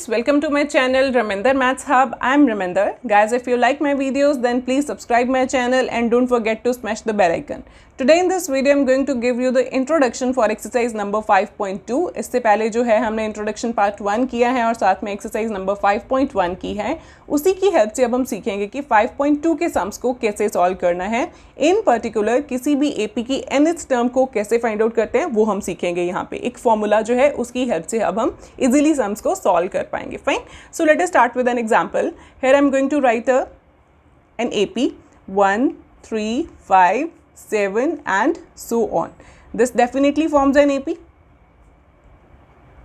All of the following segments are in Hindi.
friends, welcome to my channel Raminder Maths Hub. I am Raminder. Guys, if you like my videos then please subscribe my channel and don't forget to smash the bell icon. Today in this video I am going to give you the introduction for exercise number 5.2. इससे पहले जो है हमने introduction part 1 किया है और साथ में exercise number 5.1 की है. उसी की हेल्प से अब हम सीखेंगे कि 5.2 के सम्स को कैसे सॉल्व करना है. इन पर्टिकुलर किसी भी AP की nth टर्म को कैसे फाइंड आउट करते हैं वो हम सीखेंगे. यहाँ पे एक फॉर्मूला जो है उसकी हेल्प से अब हम इजीली सम्स को सॉल्व कर पाएंगे. Fine. So let us start with an example. Here I am going to write an AP 1, 3, 5, 7 and so on. This definitely forms an AP.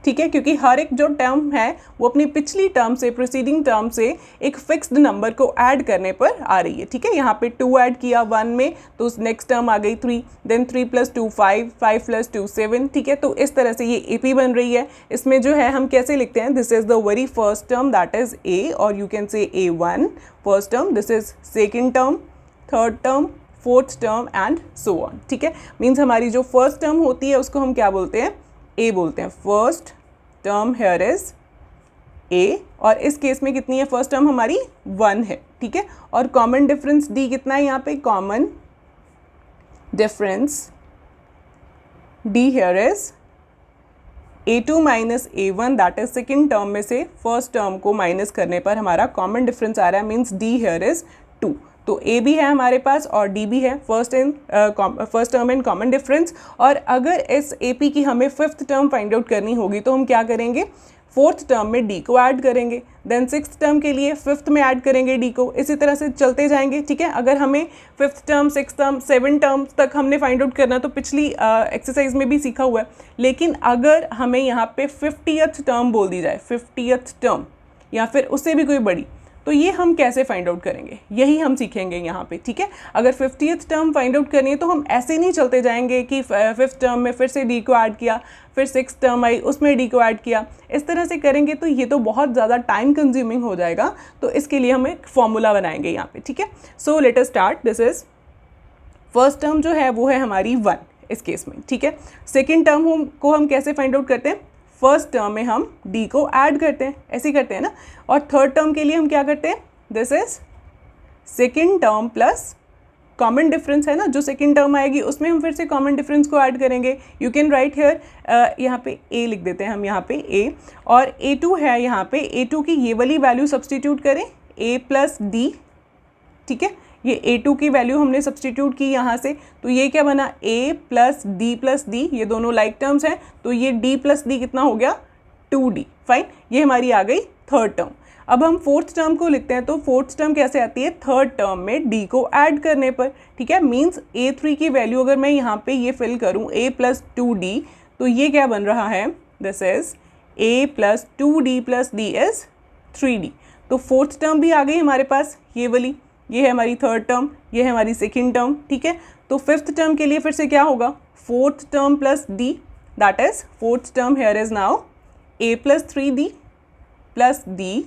ठीक है, क्योंकि हर एक जो टर्म है वो अपनी पिछली टर्म से प्रीसीडिंग टर्म से एक फिक्स्ड नंबर को ऐड करने पर आ रही है. ठीक है, यहाँ पे 2 ऐड किया 1 में तो नेक्स्ट टर्म आ गई 3, देन 3 + 2 5, 5 + 2 7. ठीक है, तो इस तरह से ये AP बन रही है. इसमें जो है हम कैसे लिखते हैं, this is the very first term that is A और you can say A1 first term, this is second term, third term, fourth term and so on. ठीक है, मीन्स हमारी जो फर्स्ट टर्म होती है उसको हम क्या बोलते हैं, A बोलते हैं. First term here is A और इस केस में कितनी है फर्स्ट टर्म हमारी 1 है. ठीक है, और कॉमन डिफरेंस D कितना है यहाँ पे, common difference D here is A2 - A1 that is second term में से फर्स्ट टर्म को माइनस करने पर हमारा कॉमन डिफरेंस आ रहा है, मीन्स D हेयर इज 2. तो A भी है हमारे पास और D भी है, first term in common difference. और अगर इस AP की हमें फिफ्थ टर्म फाइंड आउट करनी होगी तो हम क्या करेंगे, फोर्थ टर्म में D को ऐड करेंगे, देन सिक्स्थ टर्म के लिए फिफ्थ में ऐड करेंगे D को. इसी तरह से चलते जाएंगे. ठीक है, अगर हमें fifth term, sixth term, 7 term तक हमने फाइंड आउट करना तो पिछली एक्सरसाइज में भी सीखा हुआ है. लेकिन अगर हमें यहाँ पे 50th टर्म बोल दी जाए, 50th टर्म या फिर उससे भी कोई बड़ी, तो ये हम कैसे फाइंड आउट करेंगे यही हम सीखेंगे यहाँ पे. ठीक है, अगर 50th टर्म फाइंड आउट करनी है तो हम ऐसे नहीं चलते जाएंगे कि फिफ्थ टर्म में फिर से D को ऐड किया, फिर सिक्स्थ टर्म आई उसमें D को ऐड किया. इस तरह से करेंगे तो ये तो बहुत ज़्यादा टाइम कंज्यूमिंग हो जाएगा. तो इसके लिए हम एक फॉर्मूला बनाएंगे यहाँ पे. ठीक है, सो let us start. This is first term जो है वो है हमारी 1 इस केस में. ठीक है, सेकेंड टर्म को हम कैसे फाइंड आउट करते हैं, फर्स्ट टर्म में हम D को ऐड करते हैं, ऐसे ही करते हैं ना. और थर्ड टर्म के लिए हम क्या करते हैं, this is second term plus common difference है ना, जो सेकेंड टर्म आएगी उसमें हम फिर से कॉमन डिफरेंस को ऐड करेंगे. यू कैन राइट हियर, यहाँ पे A लिख देते हैं हम, यहाँ पे A और A2 है. यहाँ पे A2 की ये वाली वैल्यू सब्सटीट्यूट करें, A + D. ठीक है, ये A2 की वैल्यू हमने सब्सटीट्यूट की यहाँ से, तो ये क्या बना, A + D + D, ये दोनों लाइक टर्म्स हैं तो ये D + D कितना हो गया, 2D. फाइन, ये हमारी आ गई थर्ड टर्म. अब हम फोर्थ टर्म को लिखते हैं तो फोर्थ टर्म कैसे आती है, थर्ड टर्म में D को ऐड करने पर. ठीक है, मीन्स A3 की वैल्यू अगर मैं यहाँ पे ये फिल करूँ A + 2D तो ये क्या बन रहा है, this is A + 2D + D is 3D. तो फोर्थ टर्म भी आ गई हमारे पास, ये वाली, ये है हमारी थर्ड टर्म, ये है हमारी सेकेंड टर्म. ठीक है, तो फिफ्थ टर्म के लिए फिर से क्या होगा, fourth term plus D that is fourth term here is now A + 3D + D,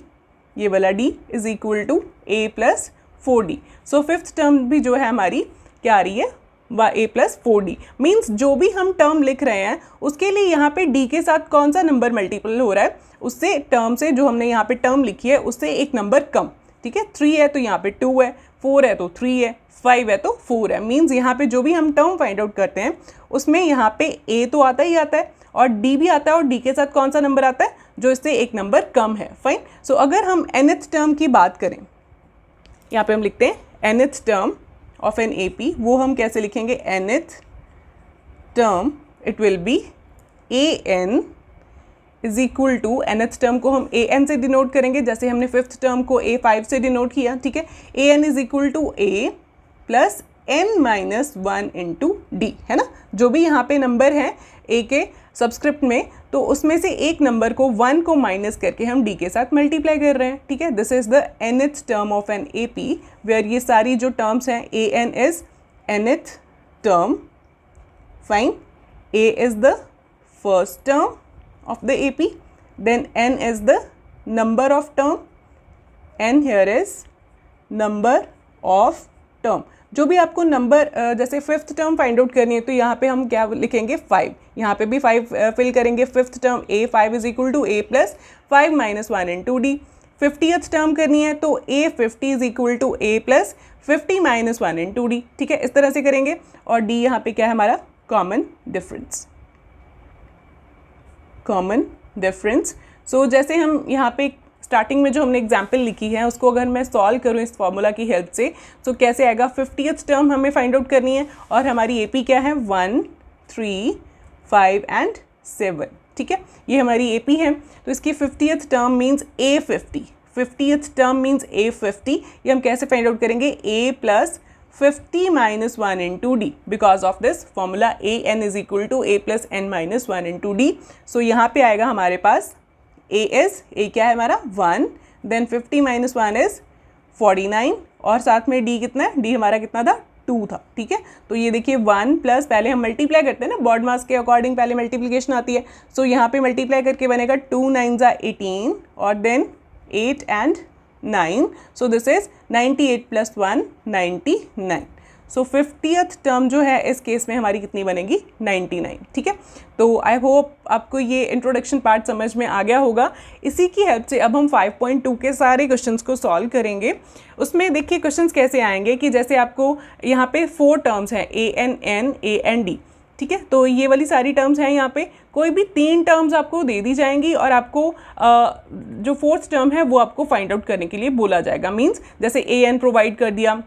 ये वाला D is equal to A + 4D. So fifth term भी जो है हमारी क्या आ रही है, A + 4D. मीन्स जो भी हम टर्म लिख रहे हैं उसके लिए यहाँ पे D के साथ कौन सा नंबर मल्टीपल हो रहा है, उससे टर्म से जो हमने यहाँ पे टर्म लिखी है उससे एक नंबर कम. ठीक है, 3 है तो यहाँ पे 2 है, 4 है तो 3 है, 5 है तो 4 है. मीन्स यहाँ पे जो भी हम टर्म फाइंड आउट करते हैं उसमें यहाँ पे A तो आता ही आता है और D भी आता है और D के साथ कौन सा नंबर आता है, जो इससे एक नंबर कम है. फाइन. सो अगर हम nth टर्म की बात करें, यहाँ पे हम लिखते हैं nth term of an AP, वो हम कैसे लिखेंगे, nth term it will be AN is equal to, nth term को हम AN से डिनोट करेंगे जैसे हमने फिफ्थ टर्म को A5 से डिनोट किया. ठीक है, AN is equal to A + n - 1 × D है ना. जो भी यहाँ पे नंबर है A के सब्सक्रिप्ट में, तो उसमें से एक नंबर को 1 को माइनस करके हम D के साथ मल्टीप्लाई कर रहे हैं. ठीक है, this is the nth term of an AP where ये सारी जो टर्म्स हैं, AN is nth term. Fine, A is the first term of the AP, then n is the number of term, n here is number of term. जो भी आपको नंबर जैसे फिफ्थ टर्म फाइंड आउट करनी है तो यहाँ पे हम क्या लिखेंगे 5, यहाँ पे भी 5 फिल करेंगे। Fifth term a 5 is equal to a plus 5 minus 1 into D. 50th term करनी है तो a 50 is equal to a plus 50 minus 1 into D, ठीक है, इस तरह से करेंगे। और d यहाँ पे क्या है हमारा कॉमन डिफरेंस, कॉमन डिफरेंस। सो जैसे हम यहाँ पे स्टार्टिंग में जो हमने एग्जाम्पल लिखी है उसको अगर मैं सॉल्व करूँ इस फॉर्मूला की हेल्प से तो कैसे आएगा, 50th टर्म हमें फाइंड आउट करनी है और हमारी AP क्या है 1, 3, 5 एंड 7, ठीक है, ये हमारी AP है। तो इसकी 50th term means A50, 50th term means A50। ये हम कैसे फाइंड आउट करेंगे, A plus 50 minus 1 into D, because of this formula AN is equal to A plus N minus 1 into D. So यहाँ पे आएगा हमारे पास A क्या है हमारा 1, देन 50 माइनस 1 इज 49 और साथ में D कितना है, D हमारा कितना था 2 था, ठीक है। तो ये देखिए 1 प्लस पहले हम मल्टीप्लाई करते हैं ना, बॉड मास के अकॉर्डिंग पहले मल्टीप्लिकेशन आती है। सो यहाँ पे मल्टीप्लाई करके बनेगा 2 9 18 और then 8 and 9, so this is 98 plus 1 99। So 50th term जो है इस केस में हमारी कितनी बनेगी 99, ठीक है। तो आई होप आपको ये इंट्रोडक्शन पार्ट समझ में आ गया होगा। इसी की हेल्प से अब हम 5.2 के सारे क्वेश्चंस को सॉल्व करेंगे। उसमें देखिए क्वेश्चंस कैसे आएंगे कि जैसे आपको यहाँ पे 4 टर्म्स हैं AN, N, AND, ठीक है। तो ये वाली सारी टर्म्स हैं, यहाँ पे कोई भी 3 टर्म्स आपको दे दी जाएंगी और आपको जो 4th टर्म है वो आपको फाइंड आउट करने के लिए बोला जाएगा। मीन्स जैसे AN प्रोवाइड कर दिया,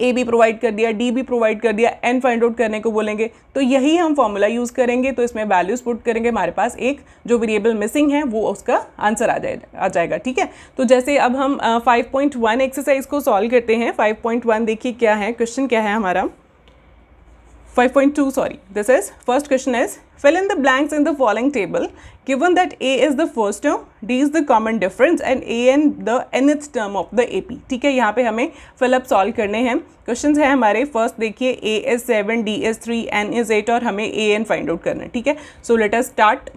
A भी प्रोवाइड कर दिया, D भी प्रोवाइड कर दिया, N फाइंड आउट करने को बोलेंगे। तो यही हम फॉर्मूला यूज़ करेंगे। तो इसमें वैल्यूज़ पुट करेंगे, हमारे पास एक जो वेरिएबल मिसिंग है वो उसका आंसर आ जाएगा, ठीक है। तो जैसे अब हम 5.1 एक्सरसाइज को सॉल्व करते हैं। 5.1 देखिए क्या है, क्वेश्चन क्या है हमारा 5.2, sorry, this is first question is fill in the blanks in the following table given that A is the first term, D is the common difference and AN the nth term of the AP, ठीक है। यहाँ पे हमें फिलअप सॉल्व करने हैं। क्वेश्चंस है हमारे, फर्स्ट देखिए A is 7, D is 3, N is 8 और हमें AN फाइंड आउट करना है, ठीक है। सो लेट अस स्टार्ट।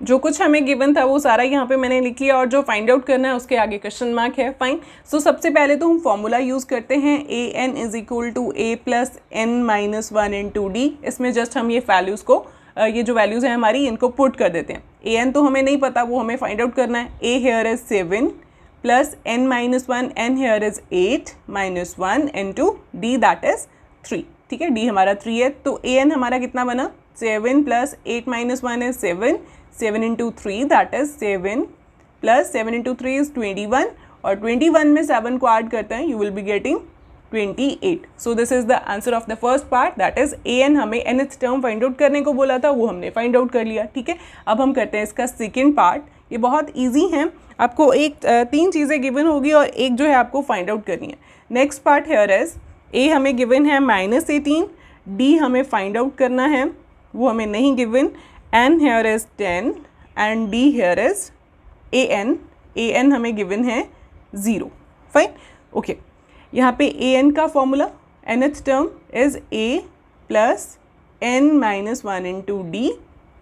जो कुछ हमें गिवन था वो सारा यहाँ पे मैंने लिख लिया और जो फाइंड आउट करना है उसके आगे क्वेश्चन मार्क है, फाइन। सो सबसे पहले तो हम फॉर्मूला यूज़ करते हैं AN is equal to A plus N minus 1 into D. इसमें जस्ट हम ये वैल्यूज़ को ये जो वैल्यूज़ हैं हमारी इनको पुट कर देते हैं। AN तो हमें नहीं पता, वो हमें फाइंड आउट करना है। A here is 7 plus N minus 1, N here is 8 minus 1 into D that is 3, ठीक है। D हमारा 3 है तो AN हमारा कितना बना, 7 plus 8 minus 1 is 7, 7 into 3 that is 7 plus 7 into 3 is 21 और 21 में 7 को ऐड करते हैं, you will be getting 28। So this is the answer of the first part, that is AN हमें nth टर्म फाइंड आउट करने को बोला था, वो हमने फाइंड आउट कर लिया, ठीक है। अब हम करते हैं इसका सेकेंड पार्ट। ये बहुत ईजी है, आपको 3 चीज़ें गिवन होगी और एक जो है आपको फाइंड आउट करनी है। Next part here is A हमें गिवन है -18, D हमें फाइंड आउट करना है, वो हमें नहीं given, N here is 10 and D here is AN हमें गिवन है 0, फाइन, ओके। यहाँ पे AN का formula nth term is A plus N minus 1 into D।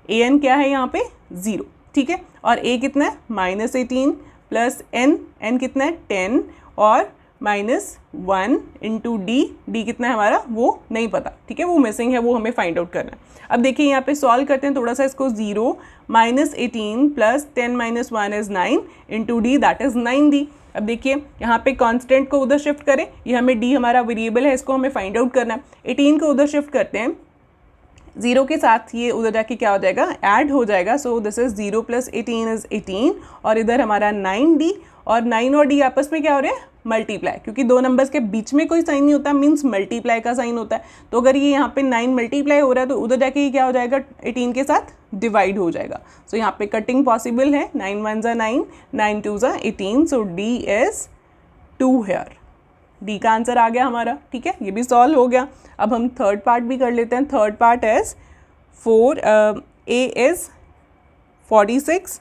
AN क्या है यहाँ पे 0, ठीक है। और A कितना है -18 प्लस N कितना है 10 और -1 इंटू D कितना है हमारा वो नहीं पता, ठीक है, वो मिसिंग है, वो हमें फाइंड आउट करना है। अब देखिए यहाँ पे सॉल्व करते हैं थोड़ा सा इसको। 0 -18 plus 10 minus 1 is 9 into D that is 9D। अब देखिए यहाँ पे कांस्टेंट को उधर शिफ्ट करें, ये हमें D हमारा वेरिएबल है, इसको हमें फाइंड आउट करना है। 18 को उधर शिफ्ट करते हैं, 0 के साथ ये उधर जाके क्या हो जाएगा, ऐड हो जाएगा। सो दिस इज 0 प्लस 18 इज 18 और इधर हमारा 9D और 9 और D आपस में क्या हो रहे हैं, मल्टीप्लाई, क्योंकि 2 नंबर्स के बीच में कोई साइन नहीं होता, मीन्स मल्टीप्लाई का साइन होता है। तो अगर ये यहाँ पे 9 मल्टीप्लाई हो रहा है तो उधर जाके ये क्या हो जाएगा, 18 के साथ डिवाइड हो जाएगा। सो यहाँ पे कटिंग पॉसिबल है, 9 1 ज़ा 9, 9 2 ज़ा 18, सो D इज 2 हेयर। D का आंसर आ गया हमारा, ठीक है, ये भी सॉल्व हो गया। अब हम थर्ड पार्ट भी कर लेते हैं। Third part is 4 A is 46,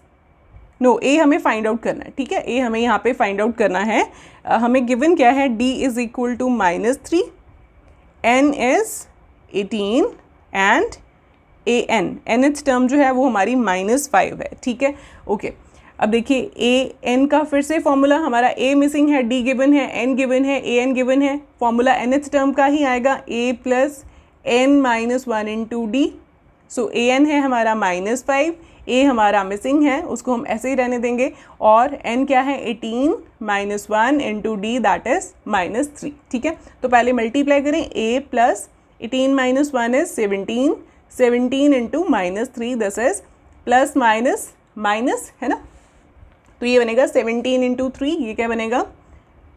no A हमें फाइंड आउट करना है, ठीक है। A हमें यहाँ पे फाइंड आउट करना है। हमें गिवन क्या है, D is equal to -3, N is 18 and AN nth term जो है वो हमारी -5 है, ठीक है, ओके। अब देखिए ए एन का फिर से फॉर्मूला, हमारा ए मिसिंग है, डी गिवन है, एन गिवन है, ए एन गिवन है, फॉर्मूला nth टर्म का ही आएगा A plus N minus one into D. So A N है हमारा -5, ए हमारा मिसिंग है, उसको हम ऐसे ही रहने देंगे, और एन क्या है 18 minus 1 into D that is -3। ठीक है, तो पहले मल्टीप्लाई करें, A plus 18 minus 1 is 17, 17 into -3 this is plus minus minus है ना, तो ये बनेगा 17 इंटू 3, ये क्या बनेगा,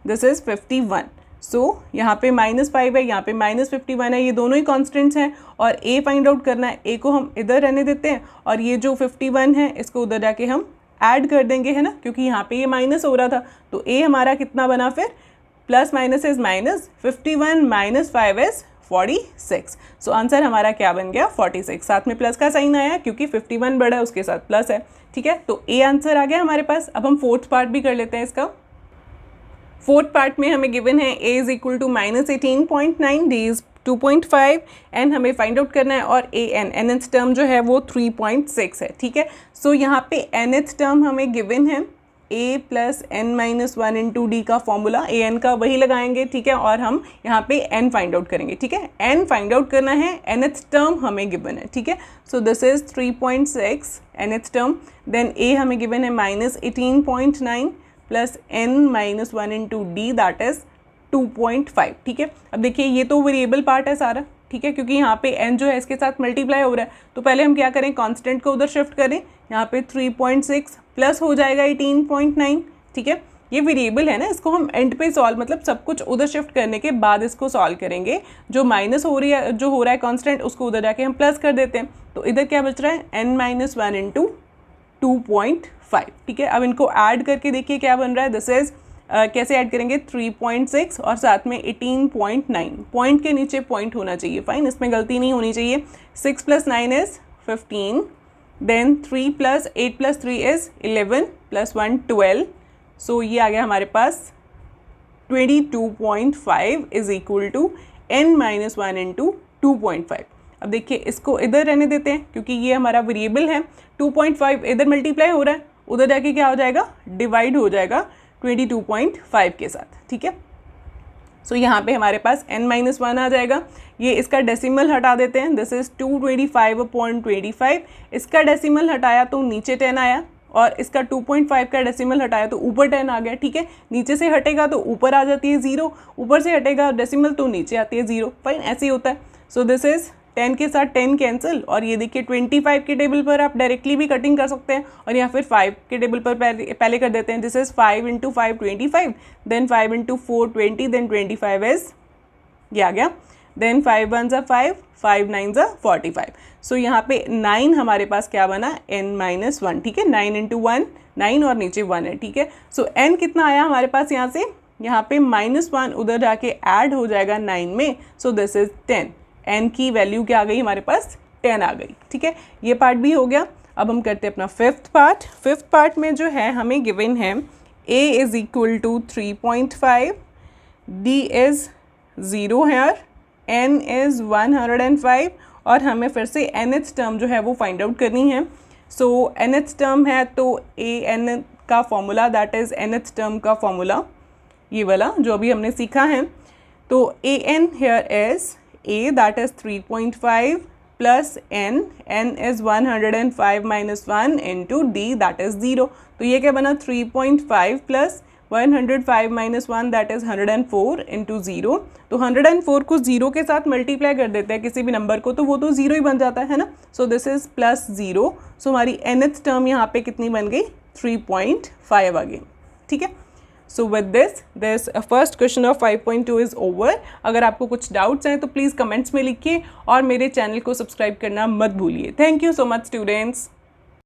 दिस इज 51। सो यहाँ पे -5 है, यहाँ पे -51 है, ये दोनों ही कॉन्स्टेंट्स हैं, और ए फाइंड आउट करना है। ए को हम इधर रहने देते हैं, और ये जो 51 है इसको उधर जाके हम ऐड कर देंगे, है ना, क्योंकि यहाँ पे ये माइनस हो रहा था। तो ए हमारा कितना बना फिर, plus minus is minus, 51 minus 5 is 46। So answer हमारा क्या बन गया, 46। साथ में प्लस का साइन आया क्योंकि 51 बड़ा है, उसके साथ प्लस है। ठीक है, तो ए आंसर आ गया हमारे पास। अब हम फोर्थ पार्ट भी कर लेते हैं इसका। फोर्थ पार्ट में हमें गिवन है a is equal to -18.9, d is 2.5, N हमें फाइंड आउट करना है, और ए एन nth टर्म जो है वो 3.6 है। ठीक है, सो यहाँ पे nth टर्म हमें गिवन है a plus N minus 1 into D का फॉर्मूला, ए एन का वही लगाएंगे। ठीक है, और हम यहाँ पे n फाइंड आउट करेंगे। ठीक है, n फाइंड आउट करना है, nth टर्म हमें गिवन है। ठीक है, so this is 3.6 nth term, then a हमें गिवन है -18.9 plus n minus 1 into D that is 2.5। ठीक है, अब देखिए ये तो वेरिएबल पार्ट है सारा। ठीक है, क्योंकि यहाँ पे n जो है इसके साथ मल्टीप्लाई हो रहा है, तो पहले हम क्या करें, कांस्टेंट को उधर शिफ्ट करें, यहाँ पे 3.6 प्लस हो जाएगा 18.9। ठीक है, ये वेरिएबल है ना, इसको हम एंड पे सॉल्व, मतलब सब कुछ उधर शिफ्ट करने के बाद इसको सॉल्व करेंगे। जो माइनस हो रही है, जो हो रहा है कांस्टेंट, उसको उधर जाके हम प्लस कर देते हैं। तो इधर क्या बच रहा है, n माइनस 1 इंटू 2.5। ठीक है, अब इनको ऐड करके देखिए क्या बन रहा है, दिस इज कैसे ऐड करेंगे, 3.6 और साथ में 18.9, पॉइंट के नीचे पॉइंट होना चाहिए, फाइन, इसमें गलती नहीं होनी चाहिए। 6 plus 9 is 15, then 3 plus 8 plus 3 is 11 plus 1 12। So ये आ गया हमारे पास 22.5 is equal to n minus 1 into 2.5। अब देखिए इसको इधर रहने देते हैं क्योंकि ये हमारा वेरिएबल है। 2.5 इधर मल्टीप्लाई हो रहा है, उधर जाके क्या हो जाएगा, डिवाइड हो जाएगा 22.5 के साथ। ठीक है, सो यहाँ पे हमारे पास n माइनस 1 आ जाएगा। ये इसका डेसिमल हटा देते हैं, दिस इज 225/25। इसका डेसिमल हटाया तो नीचे 10 आया, और इसका 2.5 का डेसिमल हटाया तो ऊपर 10 आ गया। ठीक है, नीचे से हटेगा तो ऊपर आ जाती है 0, ऊपर से हटेगा डेसिमल तो नीचे आती है 0, फाइन, ऐसे ही होता है। सो दिस इज 10 के साथ 10 कैंसिल, और ये देखिए 25 के टेबल पर आप डायरेक्टली भी कटिंग कर सकते हैं, और यहाँ फिर 5 के टेबल पर पहले कर देते हैं। This is 5 into 5 25, then 5 into 4 20, then 25 is ये आ गया, देन 5 1 ज़ा 5, 5 9 ज़ा 45। सो यहाँ पे 9 हमारे पास क्या बना, n माइनस 1। ठीक है, 9 इंटू 1 9 और नीचे 1 है। ठीक है, सो n कितना आया हमारे पास यहाँ से, यहाँ पे -1 उधर जाके ऐड हो जाएगा 9 में, सो दिस इज 10। n की वैल्यू क्या आ गई हमारे पास, 10 आ गई। ठीक है, ये पार्ट भी हो गया। अब हम करते हैं अपना फिफ्थ पार्ट। फिफ्थ पार्ट में जो है हमें गिवन है a is equal to 3.5, d is 0 है, n इज 105, और हमें फिर से nth टर्म जो है वो फाइंड आउट करनी है। सो nth टर्म है तो a n का formula, that is nth term का फॉर्मूला ये वाला जो अभी हमने सीखा है। तो a n here is a that is 3.5 plus n is 105 minus 1 into d that is 0। तो ये क्या बना, 3.5 plus 105 minus 1 that is 104 into 0। तो 104 को 0 के साथ मल्टीप्लाई कर देते हैं किसी भी नंबर को, तो वो तो 0 ही बन जाता है ना। सो दिस इज प्लस 0। सो हमारी nth टर्म यहाँ पे कितनी बन गई, 3.5 आ गई। ठीक है, so with this first question of 5.2 is over. अगर आपको कुछ डाउट्स हैं तो प्लीज़ कमेंट्स में लिखिए, और मेरे चैनल को सब्सक्राइब करना मत भूलिए। Thank you so much students.